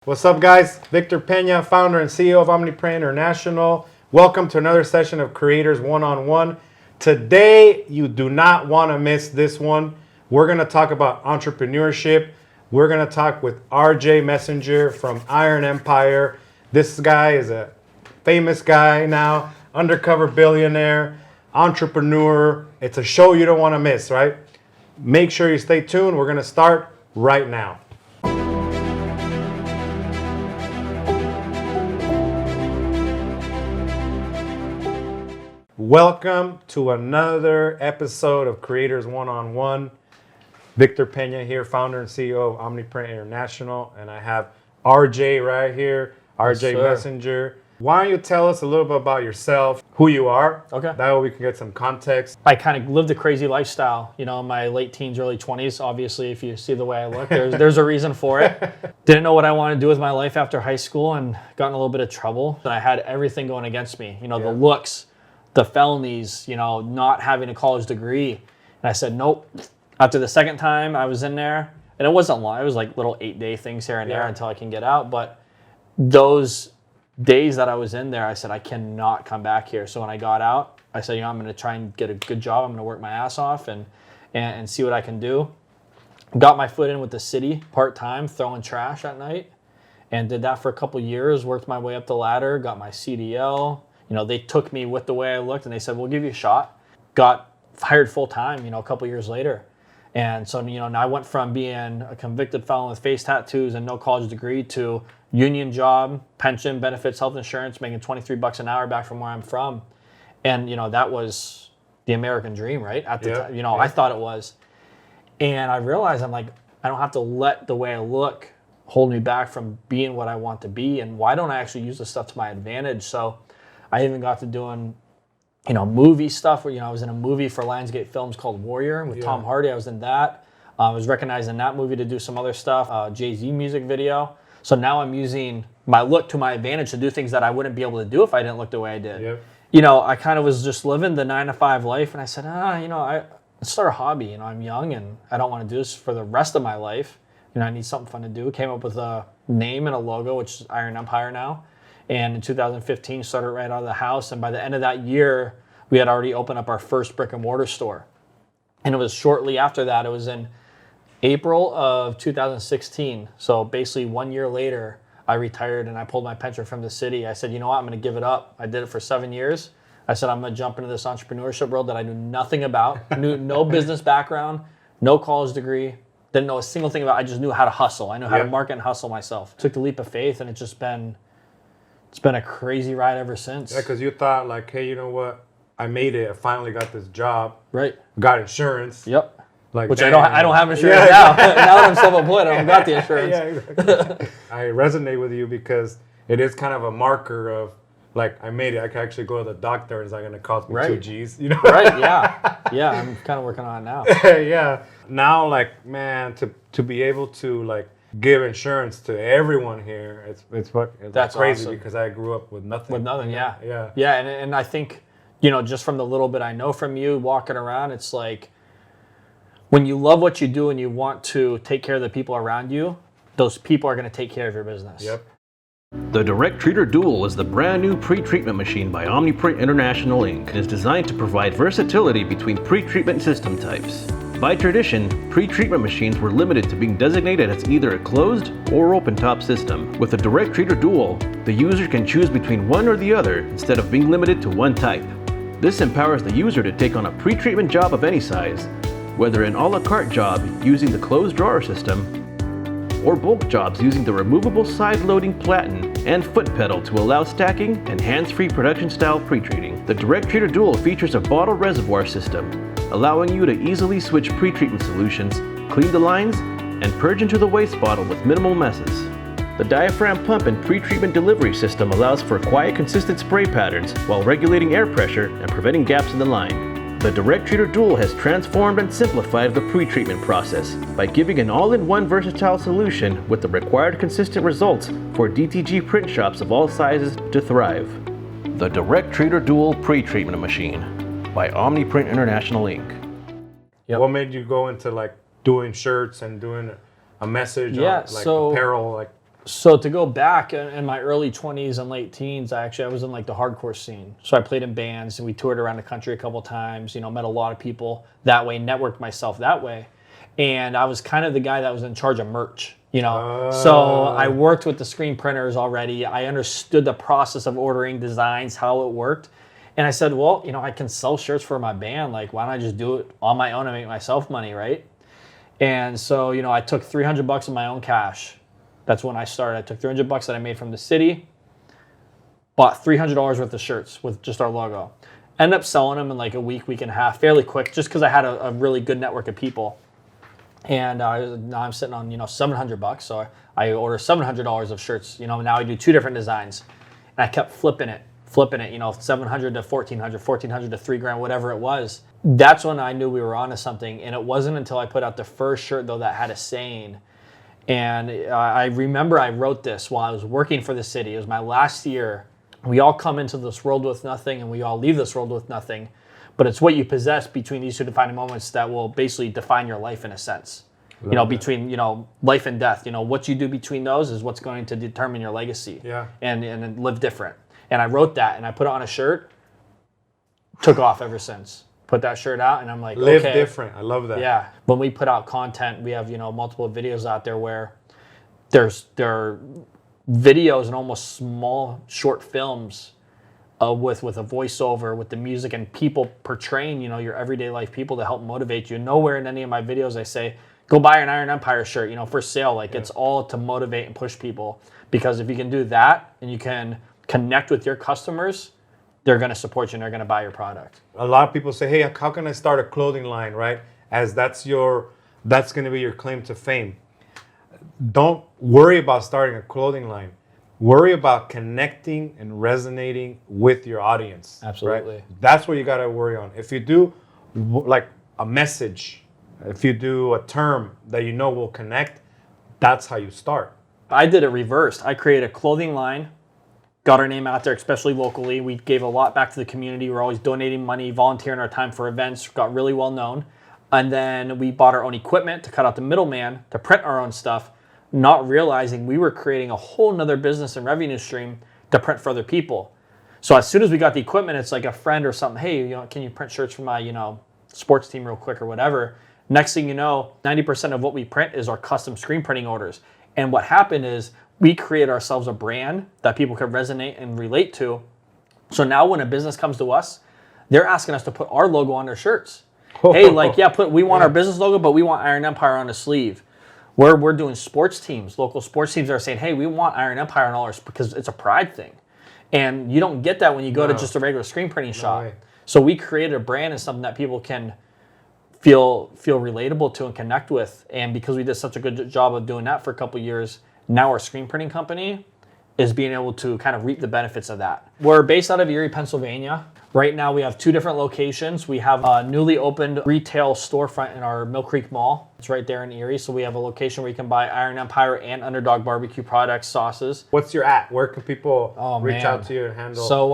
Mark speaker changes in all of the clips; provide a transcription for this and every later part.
Speaker 1: What's up, guys? Victor Pena, founder and CEO of OmniPrint International. Welcome to another session of Creators One-on-One. Today, you do not want to miss this one. We're going to talk about entrepreneurship. We're going to talk with RJ Messenger from Iron Empire. This guy is a famous guy now, undercover billionaire, entrepreneur. It's a show you don't want to miss, right? Make sure you stay tuned. We're going to start right now. Welcome to another episode of Creators One-on-One. Victor Pena here, founder and CEO of OmniPrint International, and I have RJ right here, RJ Messenger. Why don't you tell us a little bit about yourself, who you are? Okay. That way we can get some context.
Speaker 2: I kind of lived a crazy lifestyle, in my late teens, early 20s. Obviously, if you see the way I look, there's a reason for it. Didn't know what I wanted to do with my life after high school and got in a little bit of trouble. And I had everything going against me, the looks, the felonies, not having a college degree. And I said, nope. After the second time I was in there, and it wasn't long, it was like little 8-day things here and there until I can get out. But those days that I was in there, I said, I cannot come back here. So when I got out, I said, I'm going to try and get a good job. I'm going to work my ass off and see what I can do. Got my foot in with the city part-time, throwing trash at night, and did that for a couple years, worked my way up the ladder, got my CDL. They took me with the way I looked and they said, we'll give you a shot. Got hired full-time, a couple years later. And so, now I went from being a convicted felon with face tattoos and no college degree to union job, pension, benefits, health insurance, making $23 an hour back from where I'm from. And, that was the American dream, right? At the time, I thought it was. And I realized I'm like, I don't have to let the way I look hold me back from being what I want to be. And why don't I actually use this stuff to my advantage? So I even got to doing, movie stuff where, I was in a movie for Lionsgate Films called Warrior with Tom Hardy. I was in that. I was recognized in that movie to do some other stuff, Jay-Z music video. So now I'm using my look to my advantage to do things that I wouldn't be able to do if I didn't look the way I did. Yep. I kind of was just living the 9-to-5 life, and I said, I start a hobby. I'm young and I don't want to do this for the rest of my life. I need something fun to do. Came up with a name and a logo, which is Iron Empire now. And in 2015, started right out of the house. And by the end of that year, we had already opened up our first brick and mortar store. And it was shortly after that, it was in April of 2016. So basically 1 year later, I retired and I pulled my pension from the city. I said, I'm going to give it up. I did it for 7 years. I said, I'm going to jump into this entrepreneurship world that I knew nothing about, knew no business background, no college degree, didn't know a single thing about. I just knew how to hustle. I knew how to market and hustle myself. Took the leap of faith, and it's been a crazy ride ever since.
Speaker 1: Yeah, because you thought like, hey, you know what? I made it. I finally got this job.
Speaker 2: Right.
Speaker 1: Got insurance.
Speaker 2: Yep.
Speaker 1: Like,
Speaker 2: which I don't have insurance now. Now that I'm self-employed, I don't got the insurance.
Speaker 1: Exactly. I resonate with you because it is kind of a marker of like, I made it. I can actually go to the doctor. It's not going to cost me 2 G's.
Speaker 2: Right. Yeah. Yeah. I'm kind of working on it now.
Speaker 1: Yeah. Now, like, man, to be able to like give insurance to everyone here, it's that's crazy awesome. Because I grew up with nothing.
Speaker 2: With nothing. Yeah.
Speaker 1: Yeah.
Speaker 2: Yeah. And I think, just from the little bit I know from you walking around, it's like, when you love what you do and you want to take care of the people around you, those people are going to take care of your business.
Speaker 1: Yep.
Speaker 3: The Direct Treater Dual is the brand new pre-treatment machine by OmniPrint International Inc. and is designed to provide versatility between pre-treatment system types. By tradition, pre-treatment machines were limited to being designated as either a closed or open-top system. With the Direct Treater Dual, the user can choose between one or the other instead of being limited to one type. This empowers the user to take on a pre-treatment job of any size, whether an a la carte job using the closed drawer system, or bulk jobs using the removable side-loading platen and foot pedal to allow stacking and hands-free production-style pre-treating. The Direct Treater Dual features a bottle reservoir system, allowing you to easily switch pre-treatment solutions, clean the lines, and purge into the waste bottle with minimal messes. The diaphragm pump and pre-treatment delivery system allows for quiet, consistent spray patterns while regulating air pressure and preventing gaps in the line. The Direct Treater Dual has transformed and simplified the pre-treatment process by giving an all-in-one versatile solution with the required consistent results for DTG print shops of all sizes to thrive. The Direct Treater Dual Pre-Treatment Machine by OmniPrint International Inc.
Speaker 1: Yep. What made you go into like doing shirts and doing a message on like apparel? Like,
Speaker 2: So to go back in my early 20s and late teens, I was in like the hardcore scene. So I played in bands and we toured around the country a couple times, met a lot of people that way, networked myself that way. And I was kind of the guy that was in charge of merch. So I worked with the screen printers already. I understood the process of ordering designs, how it worked. And I said, well, I can sell shirts for my band. Like, why don't I just do it on my own and make myself money, right? And so, I took $300 of my own cash. That's when I started. I took $300 that I made from the city, bought $300 worth of shirts with just our logo. Ended up selling them in like a week and a half, fairly quick, just because I had a really good network of people. And now I'm sitting on, $700. So I ordered $700 of shirts. Now I do 2 different designs. And I kept flipping it, 700 to 1400, 1400 to $3,000, whatever it was. That's when I knew we were onto something. And it wasn't until I put out the first shirt, though, that had a saying. And I remember I wrote this while I was working for the city. It was my last year. We all come into this world with nothing, and we all leave this world with nothing. But it's what you possess between these 2 defining moments that will basically define your life in a sense. Between life and death. What you do between those is what's going to determine your legacy.
Speaker 1: Yeah.
Speaker 2: And live different. And I wrote that, and I put it on a shirt. Took off ever since. Put that shirt out, and I'm like,
Speaker 1: live
Speaker 2: okay.
Speaker 1: different. I love that.
Speaker 2: Yeah. When we put out content, we have multiple videos out there where there are videos and almost small short films with a voiceover, with the music and people portraying your everyday life people to help motivate you. Nowhere in any of my videos I say go buy an Iron Empire shirt for sale. Like It's all to motivate and push people, because if you can do that and you can connect with your customers, they're going to support you and they're going to buy your product.
Speaker 1: A lot of people say, hey, how can I start a clothing line, right? As that's going to be your claim to fame. Don't worry about starting a clothing line. Worry about connecting and resonating with your audience.
Speaker 2: Absolutely.
Speaker 1: Right? That's what you got to worry on. If you do like a message, if you do a term that will connect, that's how you start.
Speaker 2: I did it reversed. I created a clothing line, got our name out there, especially locally. We gave a lot back to the community. We're always donating money, volunteering our time for events, got really well known. And then we bought our own equipment to cut out the middleman, to print our own stuff, not realizing we were creating a whole nother business and revenue stream to print for other people. So as soon as we got the equipment, it's like a friend or something, hey, can you print shirts for my, sports team real quick or whatever. Next thing you know, 90% of what we print is our custom screen printing orders. And what happened is we created ourselves a brand that people could resonate and relate to. So now when a business comes to us, they're asking us to put our logo on their shirts. Hey, we want our business logo, but we want Iron Empire on the sleeve. We're doing sports teams. Local sports teams are saying, hey, we want Iron Empire on ours because it's a pride thing. And you don't get that when you go to just a regular screen printing shop.
Speaker 1: Way.
Speaker 2: So we created a brand and something that people can feel relatable to and connect with. And because we did such a good job of doing that for a couple of years, now our screen printing company is being able to kind of reap the benefits of that. We're based out of Erie, Pennsylvania. Right now we have 2 different locations. We have a newly opened retail storefront in our Mill Creek Mall. It's right there in Erie. So we have a location where you can buy Iron Empire and Underdog barbecue products, sauces.
Speaker 1: What's your at? Where can people reach out to you and handle?
Speaker 2: So,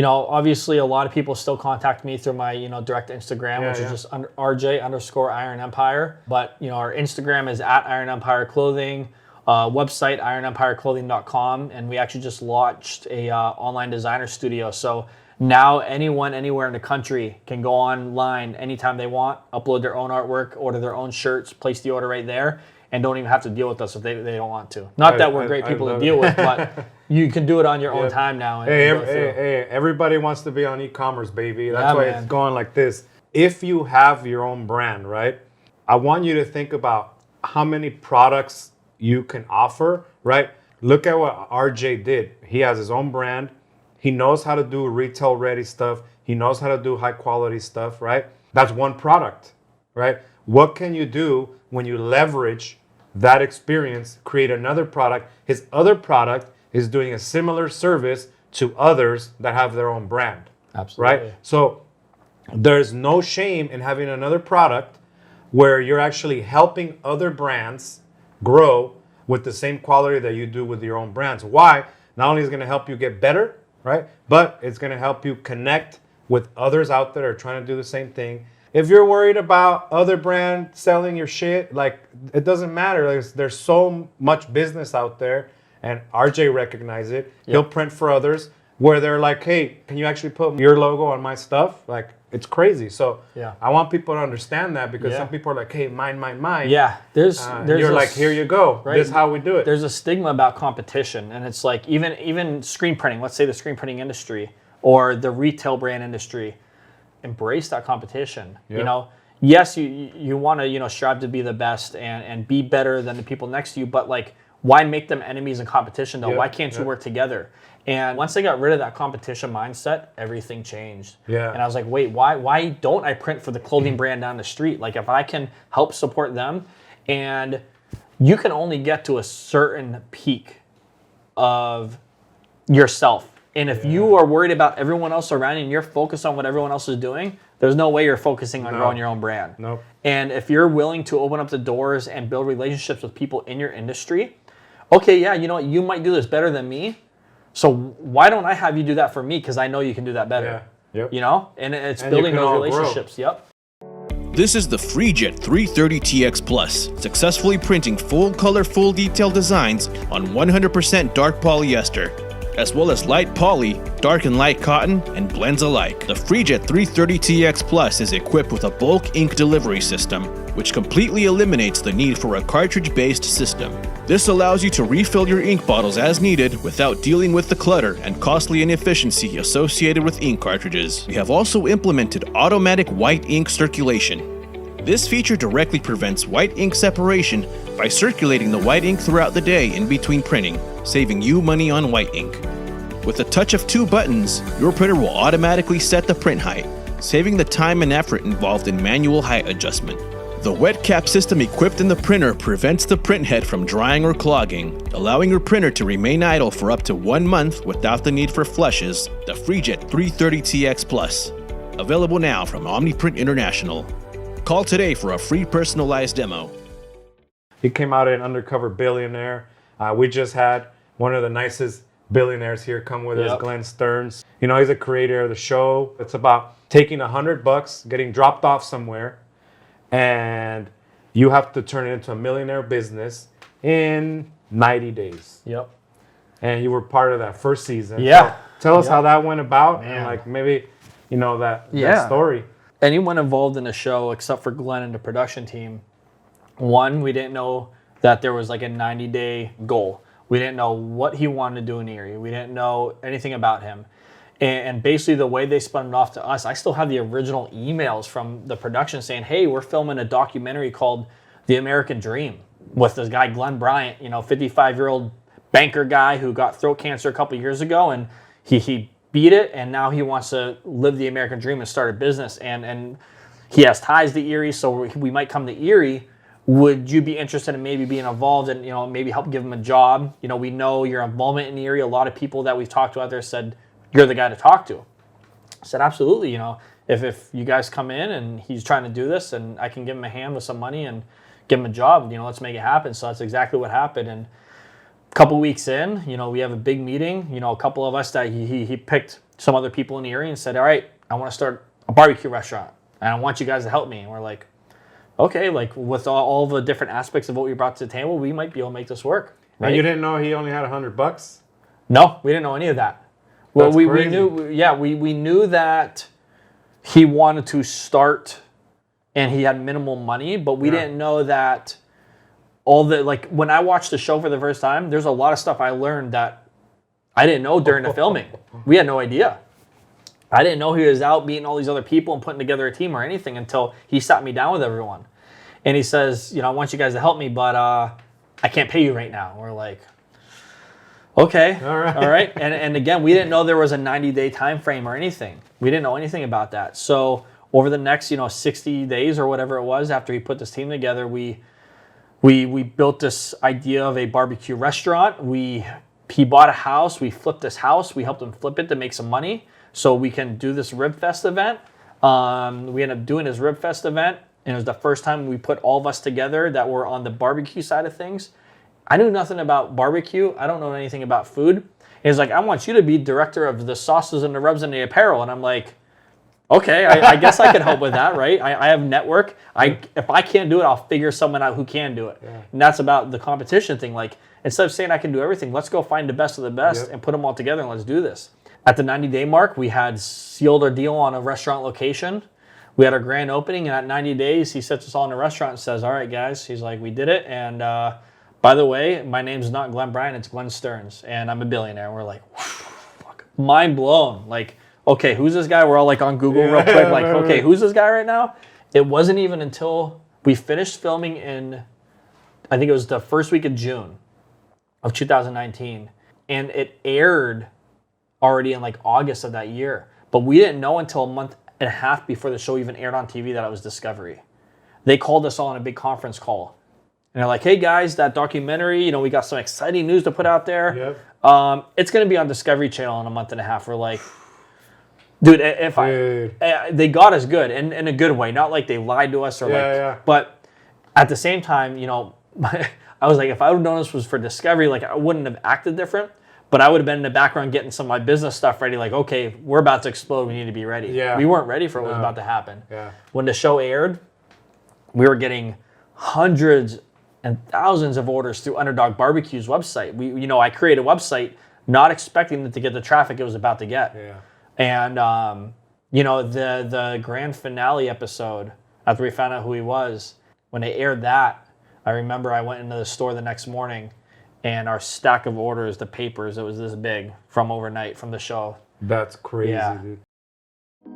Speaker 2: obviously a lot of people still contact me through my, direct Instagram, which is just RJ_Iron Empire. But, our Instagram is at Iron Empire Clothing. Website, ironempireclothing.com. And we actually just launched a online designer studio. So now anyone, anywhere in the country can go online anytime they want, upload their own artwork, order their own shirts, place the order right there, and don't even have to deal with us if they don't want to. Not that we're great people to deal with, but you can do it on your own time now. And
Speaker 1: Hey, everybody wants to be on e-commerce, baby. That's why it's going like this. If you have your own brand, right, I want you to think about how many products you can offer, right? Look at what RJ did. He has his own brand. He knows how to do retail ready stuff. He knows how to do high quality stuff, right? That's one product, right? What can you do when you leverage that experience, create another product? His other product is doing a similar service to others that have their own brand.
Speaker 2: Absolutely.
Speaker 1: Right? So there's no shame in having another product where you're actually helping other brands grow with the same quality that you do with your own brands. Why? Not only is it going to help you get better, right? But it's going to help you connect with others out there who are trying to do the same thing. if you're worried about other brand selling your shit, like it doesn't matter. There's so much business out there, and RJ recognized it. He'll print for others where they're like, hey, can you actually put your logo on my stuff? Like, it's crazy. So I want people to understand that, because some people are like, hey, mine.
Speaker 2: Yeah, there's
Speaker 1: you're like, here you go. Right? This is how we do it.
Speaker 2: There's a stigma about competition, and it's like even screen printing. Let's say the screen printing industry or the retail brand industry, embrace that competition. You know, yes, you want to strive to be the best and be better than the people next to you, but like, why make them enemies in competition though? Why can't you work together? And once they got rid of that competition mindset, everything changed. Yeah. And I was like, wait, why don't I print for the clothing brand down the street? Like, if I can help support them, and you can only get to a certain peak of yourself. And if you are worried about everyone else around you and you're focused on what everyone else is doing, there's no way you're focusing on growing your own brand.
Speaker 1: Nope.
Speaker 2: And if you're willing to open up the doors and build relationships with people in your industry, okay, yeah, you know what, you might do this better than me. So why don't I have you do that for me? Because I know you can do that better. Yeah. Yep. You know? And it's building those relationships. Grow. Yep.
Speaker 4: This is the FreeJet 330TX Plus, successfully printing full color, full detail designs on 100% dark polyester, as well as light poly, dark and light cotton, and blends alike. The FreeJet 330TX Plus is equipped with a bulk ink delivery system, which completely eliminates the need for a cartridge-based system. This allows you to refill your ink bottles as needed without dealing with the clutter and costly inefficiency associated with ink cartridges. We have also implemented automatic white ink circulation. This feature directly prevents white ink separation by circulating the white ink throughout the day in between printing, saving you money on white ink. With a touch of 2 buttons, your printer will automatically set the print height, saving the time and effort involved in manual height adjustment. The wet cap system equipped in the printer prevents the print head from drying or clogging, allowing your printer to remain idle for up to 1 month without the need for flushes. The FreeJet 330TX Plus, available now from OmniPrint International. Call today for a free personalized demo.
Speaker 1: He came out in Undercover Billionaire. We just had one of the nicest billionaires here come with us, Glenn Stearns. You know, he's a creator of the show. It's about taking $100, getting dropped off somewhere, and you have to turn it into a millionaire business in 90 days.
Speaker 2: Yep.
Speaker 1: And you were part of that first season.
Speaker 2: Yeah.
Speaker 1: So tell us how that went about, and like maybe, you know, that story.
Speaker 2: Anyone involved in the show except for Glenn and the production team, one, we didn't know that there was like a 90-day goal. We didn't know what he wanted to do in Erie. We didn't know anything about him. And basically the way they spun it off to us, I still have the original emails from the production saying, hey, we're filming a documentary called The American Dream with this guy, Glenn Bryant, you know, 55-year-old banker guy who got throat cancer a couple of years ago, and he beat it, and now he wants to live the American dream and start a business. And he has ties to Erie, so we might come to Erie. Would you be interested in maybe being involved and, you know, maybe help give him a job? You know, we know your involvement in Erie. A lot of people that we've talked to out there said, you're the guy to talk to. I said, absolutely. You know, if you guys come in and he's trying to do this and I can give him a hand with some money and give him a job, you know, let's make it happen. So that's exactly what happened. And a couple weeks in, you know, we have a big meeting. You know, a couple of us that he picked some other people in the area and said, all right, I want to start a barbecue restaurant and I want you guys to help me. And we're like, okay, like with all the different aspects of what we brought to the table, we might be able to make this work. Right?
Speaker 1: And you didn't know he only had $100?
Speaker 2: No, we didn't know any of that. Well, we knew that he wanted to start and he had minimal money, but we didn't know that all the, like, when I watched the show for the first time, there's a lot of stuff I learned that I didn't know during the filming. We had no idea. I didn't know he was out meeting all these other people and putting together a team or anything until he sat me down with everyone. And he says, you know, I want you guys to help me, but I can't pay you right now. We're like, okay, all right. And again, we didn't know there was a 90-day time frame or anything. We didn't know anything about that. So over the next, 60 days or whatever it was after he put this team together, we built this idea of a barbecue restaurant. He bought a house. We flipped this house. We helped him flip it to make some money so we can do this Rib Fest event. We ended up doing this Rib Fest event, and it was the first time we put all of us together that were on the barbecue side of things. I knew nothing about barbecue. I don't know anything about food. And he's like, I want you to be director of the sauces and the rubs and the apparel. And I'm like, Okay, I guess I can help with that, right? I have network. If I can't do it, I'll figure someone out who can do it.
Speaker 1: Yeah.
Speaker 2: And that's about the competition thing. Like, instead of saying I can do everything, let's go find the best of the best
Speaker 1: Yep.
Speaker 2: and put them all together and let's do this. At the 90-day mark, we had sealed our deal on a restaurant location. We had our grand opening, and at 90 days, he sits us all in a restaurant and says, all right, guys. He's like, we did it. And by the way, my name's not Glenn Bryan, it's Glenn Stearns, and I'm a billionaire. And we're like, fuck. Mind blown. Like, okay, who's this guy? We're all like on Google real quick, like, okay, who's this guy right now? It wasn't even until we finished filming in, I think it was the first week of June of 2019, and it aired already in like August of that year. But we didn't know until a month and a half before the show even aired on TV that it was Discovery. They called us all on a big conference call. And they're like, hey guys, that documentary, you know, we got some exciting news to put out there.
Speaker 1: Yep.
Speaker 2: It's going to be on Discovery Channel in a month and a half. We're like, dude, they got us good in a good way. Not like they lied to us but at the same time, you know, I was like, if I would have known this was for Discovery, like I wouldn't have acted different, but I would have been in the background getting some of my business stuff ready. Like, okay, we're about to explode. We need to be ready.
Speaker 1: Yeah.
Speaker 2: We weren't ready for what was about to happen.
Speaker 1: Yeah.
Speaker 2: When the show aired, we were getting hundreds and thousands of orders through Underdog Barbecue's website. I created a website not expecting it to get the traffic it was about to get.
Speaker 1: Yeah.
Speaker 2: And the grand finale episode, after we found out who he was, when they aired that, I remember I went into the store the next morning, and our stack of orders, the papers, it was this big from overnight from the show.
Speaker 1: That's crazy,
Speaker 2: Yeah.
Speaker 1: dude.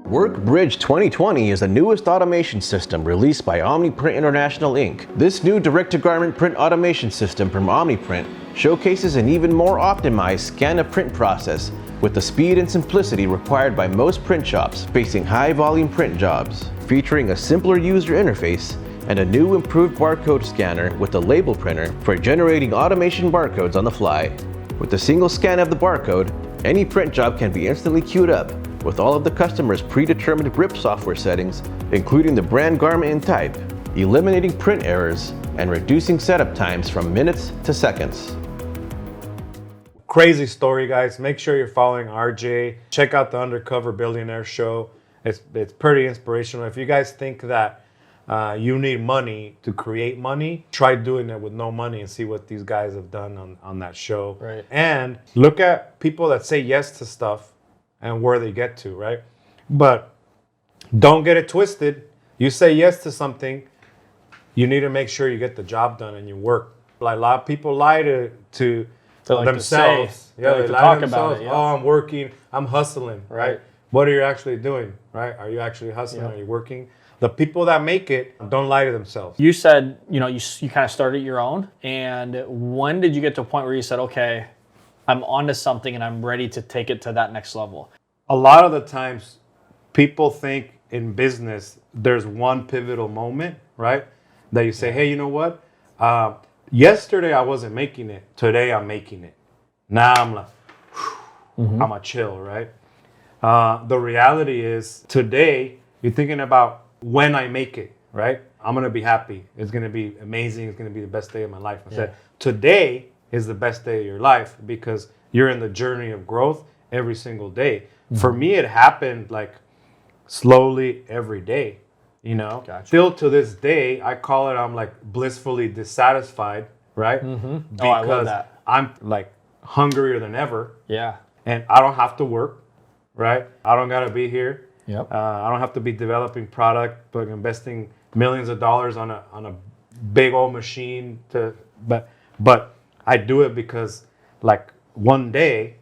Speaker 3: WorkBridge 2020 is the newest automation system released by OmniPrint International Inc. This new direct-to-garment print automation system from OmniPrint showcases an even more optimized scan-to-print process with the speed and simplicity required by most print shops facing high-volume print jobs, featuring a simpler user interface and a new improved barcode scanner with a label printer for generating automation barcodes on the fly. With a single scan of the barcode, any print job can be instantly queued up with all of the customer's predetermined grip software settings, including the brand, garment, and type, eliminating print errors and reducing setup times from minutes to seconds.
Speaker 1: Crazy story, guys. Make sure you're following RJ. Check out the Undercover Billionaire show. It's pretty inspirational. If you guys think that you need money to create money, try doing it with no money and see what these guys have done on that show.
Speaker 2: Right.
Speaker 1: And look at people that say yes to stuff and where they get to, right? But don't get it twisted. You say yes to something, you need to make sure you get the job done and you work. Like a lot of people lie to
Speaker 2: like
Speaker 1: themselves.
Speaker 2: they like to
Speaker 1: lie
Speaker 2: talk
Speaker 1: to
Speaker 2: about
Speaker 1: themselves.
Speaker 2: it, yeah.
Speaker 1: Oh, I'm working, I'm hustling, right?
Speaker 2: Right.
Speaker 1: What are you actually doing, right? Are you actually hustling?
Speaker 2: Yeah.
Speaker 1: Are you working? The people that make it don't lie to themselves.
Speaker 2: You said, you kind of started your own. And when did you get to a point where you said, okay, I'm onto something and I'm ready to take it to that next level?
Speaker 1: A lot of the times, people think in business, there's one pivotal moment, right? That you say, hey, you know what? Yesterday I wasn't making it. Today I'm making it. Now I'm like, I'm a chill, right? The reality is today you're thinking about when I make it, right? I'm going to be happy. It's going to be amazing. It's going to be the best day of my life. I said, today is the best day of your life because you're in the journey of growth every single day. For me, it happened like slowly every day,
Speaker 2: Gotcha.
Speaker 1: Still to this day, I call it, I'm like blissfully dissatisfied, right?
Speaker 2: Oh,
Speaker 1: Because
Speaker 2: I love that.
Speaker 1: I'm like hungrier than ever
Speaker 2: Yeah.
Speaker 1: and I don't have to work, right? I don't got to be here.
Speaker 2: Yep.
Speaker 1: I don't have to be developing product, but investing millions of dollars on a big old machine but I do it because like one day,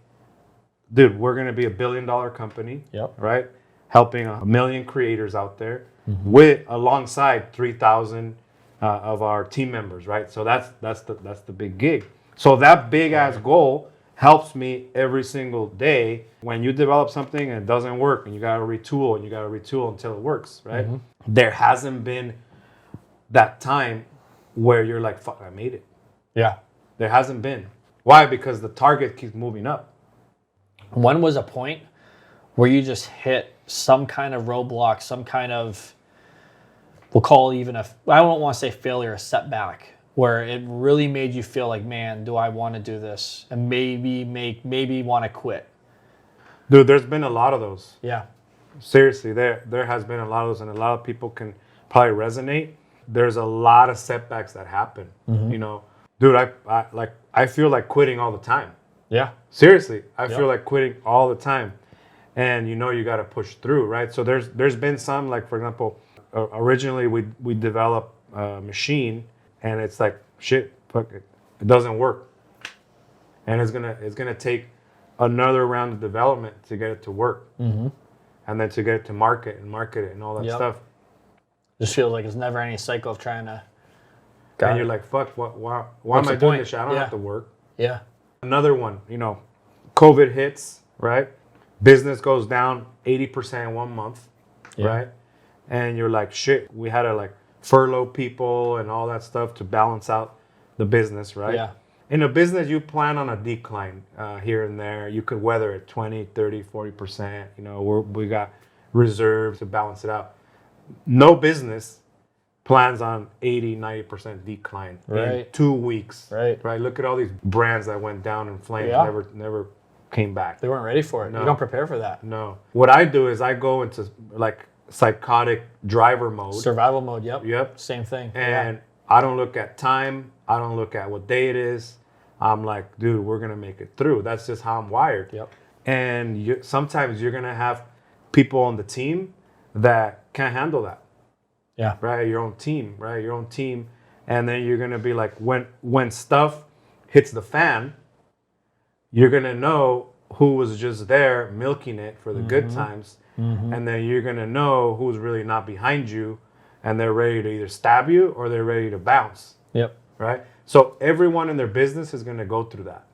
Speaker 1: dude, we're gonna be $1 billion company,
Speaker 2: Yep.
Speaker 1: right? Helping 1 million creators out there with alongside 3,000 of our team members, right? So that's the big gig. So that big ass goal helps me every single day. When you develop something and it doesn't work and you gotta retool until it works, right? There hasn't been that time where you're like, fuck, I made it.
Speaker 2: Yeah.
Speaker 1: There hasn't been. Why? Because the target keeps moving up.
Speaker 2: When was a point where you just hit some kind of roadblock, some kind of, we'll call it even I don't want to say failure, a setback, where it really made you feel like, man, do I want to do this? And maybe want to quit.
Speaker 1: Dude, there's been a lot of those.
Speaker 2: Yeah.
Speaker 1: seriously, there has been a lot of those, and a lot of people can probably resonate. There's a lot of setbacks that happen. You know, dude, I feel like quitting all the time.
Speaker 2: Yeah.
Speaker 1: Seriously, I feel like quitting all the time, and you know you got to push through, right? So there's been some, like for example, originally we developed a machine, and it's like shit, fuck it, it doesn't work, and it's gonna take another round of development to get it to work, and then to get it to market it and all that stuff.
Speaker 2: Just feels like it's never any cycle of trying to.
Speaker 1: And you're like, fuck, why am I doing this shit? I don't have to work.
Speaker 2: Yeah.
Speaker 1: Another one, you know, COVID hits, right? Business goes down 80% in 1 month, right? And you're like, shit, we had to like furlough people and all that stuff to balance out the business, right?
Speaker 2: Yeah.
Speaker 1: In a business, you plan on a decline here and there. You could weather it 20, 30, 40%. You know, we got reserves to balance it out. No business plans on 80, 90% decline in 2 weeks.
Speaker 2: Right.
Speaker 1: Look at all these brands that went down in flames, never came back.
Speaker 2: They weren't ready for it. You don't prepare for that.
Speaker 1: No. What I do is I go into like psychotic driver mode.
Speaker 2: Survival mode. Yep.
Speaker 1: Yep.
Speaker 2: Same thing.
Speaker 1: And I don't look at time. I don't look at what day it is. I'm like, dude, we're going to make it through. That's just how I'm wired.
Speaker 2: Yep.
Speaker 1: And sometimes you're going to have people on the team that can't handle that.
Speaker 2: Yeah.
Speaker 1: Right? Your own team, right? Your own team. And then you're going to be like, when stuff hits the fan, you're going to know who was just there milking it for the good times. And then you're going to know who's really not behind you, and they're ready to either stab you or they're ready to bounce.
Speaker 2: Yep.
Speaker 1: Right? So everyone in their business is going to go through that.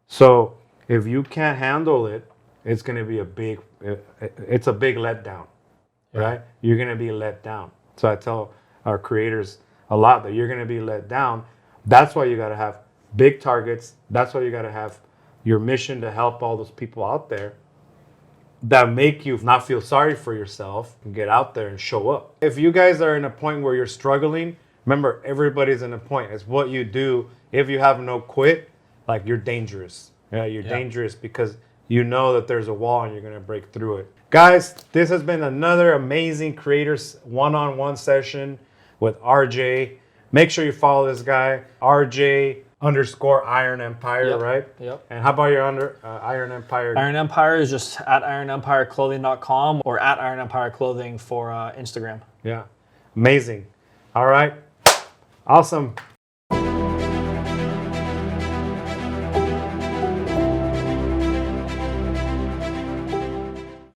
Speaker 1: So if you can't handle it, it's going to be a big letdown, right? You're going to be let down. So I tell our creators a lot that you're going to be let down. That's why you got to have big targets. That's why you got to have your mission to help all those people out there that make you not feel sorry for yourself and get out there and show up. If you guys are in a point where you're struggling, remember, everybody's in a point. It's what you do. If you have no quit, like you're dangerous. Yeah, you're dangerous because you know that there's a wall and you're going to break through it. Guys, this has been another amazing creators one-on-one session with RJ. Make sure you follow this guy, RJ_Iron Empire, right?
Speaker 2: Yep.
Speaker 1: And how about your Iron Empire?
Speaker 2: Iron Empire is just at ironempireclothing.com or at Iron Empire Clothing for Instagram.
Speaker 1: Yeah. Amazing. All right. Awesome.